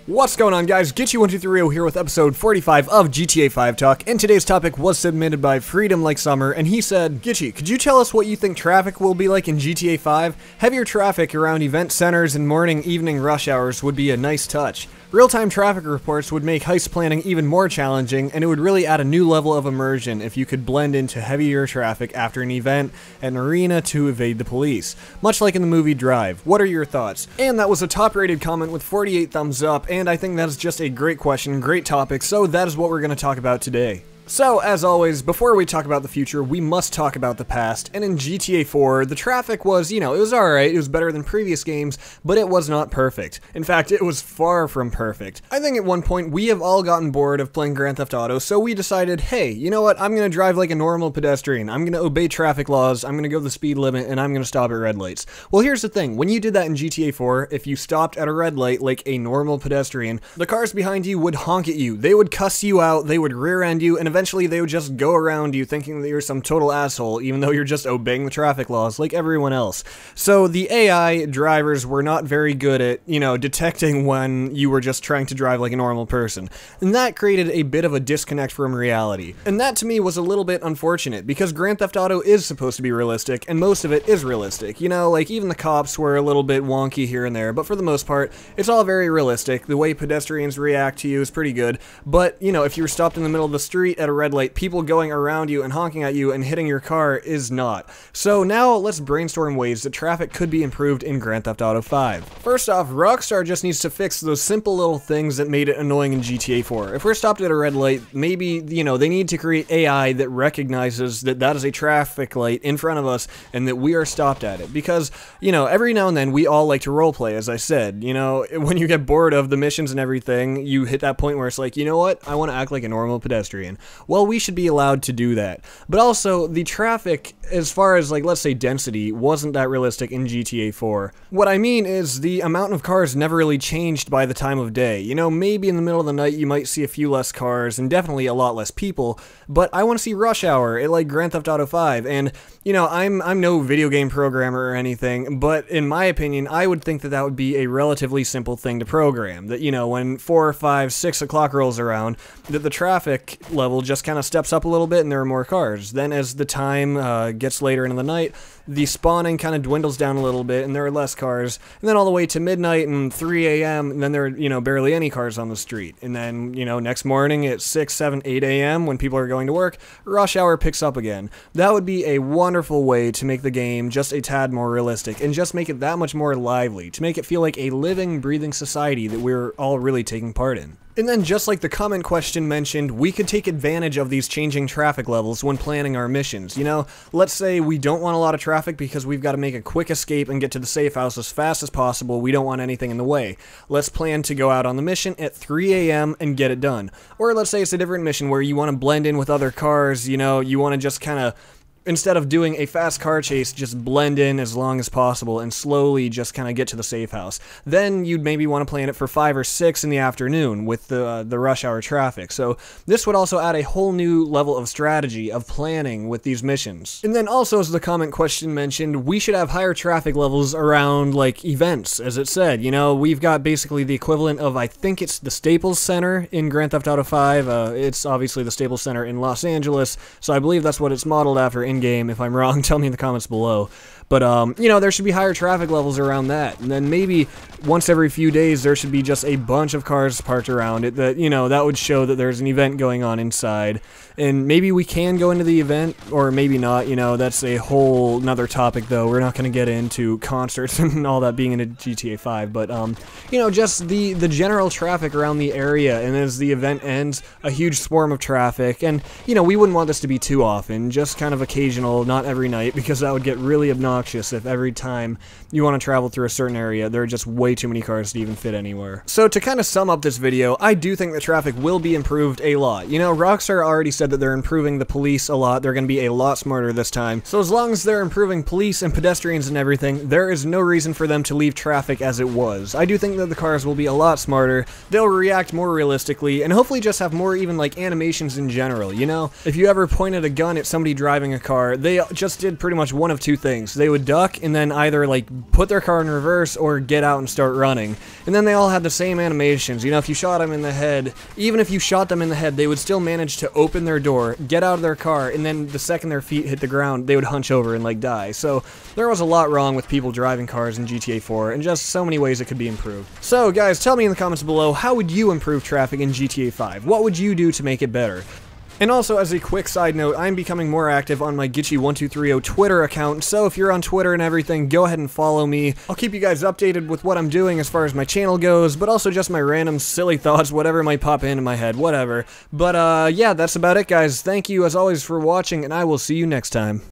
What's going on, guys? Get123 here with episode 45 of GTA 5 Talk, and today's topic was submitted by Freedom Like Summer, and he said, Gitchy, could you tell us what you think traffic will be like in GTA 5? Heavier traffic around event centers and morning, evening rush hours would be a nice touch. Real-time traffic reports would make heist planning even more challenging, and it would really add a new level of immersion if you could blend into heavier traffic after an event at an arena to evade the police. Much like in the movie Drive. What are your thoughts? And that was a top-rated comment with 48 thumbs up, and I think that is just a great question, great topic, so that is what we're going to talk about today. So, as always, before we talk about the future, we must talk about the past, and in GTA 4, the traffic was, it was alright, it was better than previous games, but it was not perfect. In fact, it was far from perfect. I think at one point, we have all gotten bored of playing Grand Theft Auto, so we decided, hey, you know what, I'm gonna drive like a normal pedestrian, I'm gonna obey traffic laws, I'm gonna go the speed limit, and I'm gonna stop at red lights. Well, here's the thing, when you did that in GTA 4, if you stopped at a red light like a normal pedestrian, the cars behind you would honk at you, they would cuss you out, they would rear-end you, and eventually they would just go around you thinking that you're some total asshole, even though you're just obeying the traffic laws like everyone else. So the AI drivers were not very good at, detecting when you were just trying to drive like a normal person. And that created a bit of a disconnect from reality. And that to me was a little bit unfortunate, because Grand Theft Auto is supposed to be realistic, and most of it is realistic. Like even the cops were a little bit wonky here and there, but for the most part, it's all very realistic. The way pedestrians react to you is pretty good, but, if you were stopped in the middle of the street at a red light, people going around you and honking at you and hitting your car is not. So now let's brainstorm ways that traffic could be improved in Grand Theft Auto 5. First off, Rockstar just needs to fix those simple little things that made it annoying in GTA 4. If we're stopped at a red light, maybe, they need to create AI that recognizes that that is a traffic light in front of us and that we are stopped at it. Because, every now and then we all like to roleplay, as I said. When you get bored of the missions and everything, you hit that point where it's like, you know what, I want to act like a normal pedestrian. Well, we should be allowed to do that. But also, the traffic, as far as, let's say density, wasn't that realistic in GTA 4. What I mean is, the amount of cars never really changed by the time of day. Maybe in the middle of the night you might see a few less cars, and definitely a lot less people, but I want to see rush hour at, Grand Theft Auto 5, and, I'm no video game programmer or anything, but in my opinion, I would think that that would be a relatively simple thing to program. That, when 4, 5, 6 o'clock rolls around, that the traffic level just kind of steps up a little bit and there are more cars. Then as the time gets later into the night, the spawning kind of dwindles down a little bit and there are less cars. And then all the way to midnight and 3 a.m. and then there are, barely any cars on the street. And then, next morning at 6, 7, 8 a.m. when people are going to work, rush hour picks up again. That would be a wonderful way to make the game just a tad more realistic and just make it that much more lively, to make it feel like a living, breathing society that we're all really taking part in. And then, just like the comment question mentioned, we could take advantage of these changing traffic levels when planning our missions. Let's say we don't want a lot of traffic because we've got to make a quick escape and get to the safe house as fast as possible. We don't want anything in the way. Let's plan to go out on the mission at 3 a.m. and get it done. Or let's say it's a different mission where you want to blend in with other cars, you want to just kind of, instead of doing a fast car chase, just blend in as long as possible and slowly just kind of get to the safe house. Then you'd maybe want to plan it for 5 or 6 in the afternoon with the rush hour traffic. So this would also add a whole new level of strategy, of planning with these missions. And then also, as the comment question mentioned, we should have higher traffic levels around, events, as it said. We've got basically the equivalent of, I think it's the Staples Center in Grand Theft Auto 5. It's obviously the Staples Center in Los Angeles, so I believe that's what it's modeled after in-game. If I'm wrong, tell me in the comments below. But, there should be higher traffic levels around that. And then maybe once every few days there should be just a bunch of cars parked around it that, that would show that there's an event going on inside. And maybe we can go into the event, or maybe not, that's a whole nother topic though. We're not going to get into concerts and all that being in a GTA 5, but, just the general traffic around the area, and as the event ends, a huge swarm of traffic, and, we wouldn't want this to be too often, just kind of occasional, not every night, because that would get really obnoxious if every time you want to travel through a certain area, there are just way too many cars to even fit anywhere. So to kind of sum up this video, I do think that traffic will be improved a lot. Rockstar already said that they're improving the police a lot, they're going to be a lot smarter this time. So as long as they're improving police and pedestrians and everything, there is no reason for them to leave traffic as it was. I do think that the cars will be a lot smarter, they'll react more realistically, and hopefully just have more even animations in general, If you ever pointed a gun at somebody driving a car, they just did pretty much one of two things. They would duck and then either like put their car in reverse or get out and start running. And then they all had the same animations. You know, if you shot them in the head, even if you shot them in the head, they would still manage to open their door, get out of their car, and then the second their feet hit the ground, they would hunch over and like die. So there was a lot wrong with people driving cars in GTA 4, and just so many ways it could be improved. So guys, tell me in the comments below, how would you improve traffic in GTA 5? What would you do to make it better? And also, as a quick side note, I'm becoming more active on my Gitchy1230 Twitter account, so if you're on Twitter and everything, go ahead and follow me. I'll keep you guys updated with what I'm doing as far as my channel goes, but also just my random silly thoughts, whatever might pop into my head, whatever. But yeah, that's about it, guys. Thank you, as always, for watching, and I will see you next time.